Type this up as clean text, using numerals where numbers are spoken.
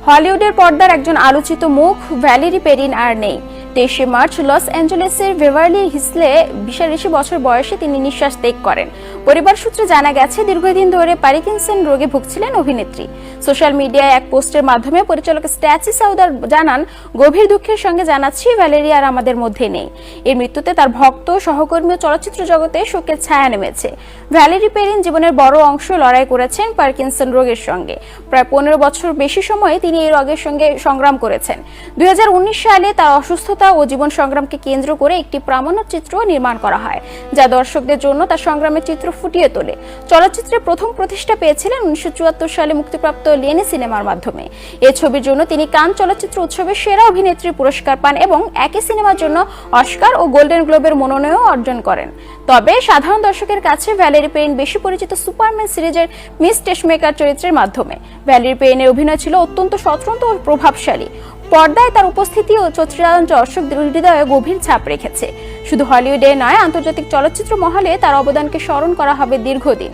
হলিউডের পর্দার একজন আলোচিত মুখ ভ্যালেরি পেরিন আর নেই। 23 মার্চ লস অ্যাঞ্জেলেসের বেভারলি হিলসে 82 বছর বয়সে তিনি নিঃশ্বাস ত্যাগ করেন। পরিবার সূত্রে জানা গেছে, দীর্ঘদিন ধরে পার্কিনসন রোগে ভুগছিলেন অভিনেত্রী। সোশ্যাল মিডিয়ায় এক পোস্টের মাধ্যমে পরিচালক স্ট্যাচি সাউদার জানান, গভীর দুঃখের সঙ্গে জানাচ্ছি, ভ্যালেরি আর আমাদের মধ্যে নেই। এর মৃত্যুতে তার ভক্ত, সহকর্মী ও চলচ্চিত্র জগতে শোকের ছায়া নেমেছে। ভ্যালেরি পেরিন জীবনের বড় অংশ লড়াই করেছেন পার্কিনসন রোগের সঙ্গে। প্রায় 15 বছর বেশি সময় তিনি এই রোগের সঙ্গে সংগ্রাম করেছেন। 2019 সালে তার অসুস্থতা ও জীবন সংগ্রামকে কেন্দ্র করে একটি প্রামাণ্যচিত্র নির্মাণ করা হয়, যা দর্শকদের জন্য তার সংগ্রামের চিত্র ফুটিয়ে তোলে। চলচ্চিত্রে প্রথম প্রতিষ্ঠা পেয়েছিলেন 1974 সালে মুক্তিপ্রাপ্ত লেনি সিনেমার মাধ্যমে। এই ছবির জন্য তিনি কান চলচ্চিত্র উৎসবে সেরা অভিনেত্রীর পুরস্কার পান এবং একই সিনেমার জন্য অস্কার ও গোল্ডেন গ্লোবের মনোনয়ন অর্জন করেন। তবে সাধারণ দর্শকের কাছে ভ্যালেরি পেরিন বেশি পরিচিত সুপারম্যান সিরিজের মিস টেশমেকার চরিত্রের মাধ্যমে। ভ্যালেরি পেরিনের অভিনয় ছিল অত্যন্ত স্বতন্ত্র ও প্রভাবশালী। পর্দায় তার উপস্থিতি ও চরিত্রায়ন দর্শকদের হৃদয়ে গভীর ছাপ রেখেছে। শুধু হলিউডে নয়, আন্তর্জাতিক চলচ্চিত্র মহলে তার অবদানকে স্মরণ করা হবে দীর্ঘদিন।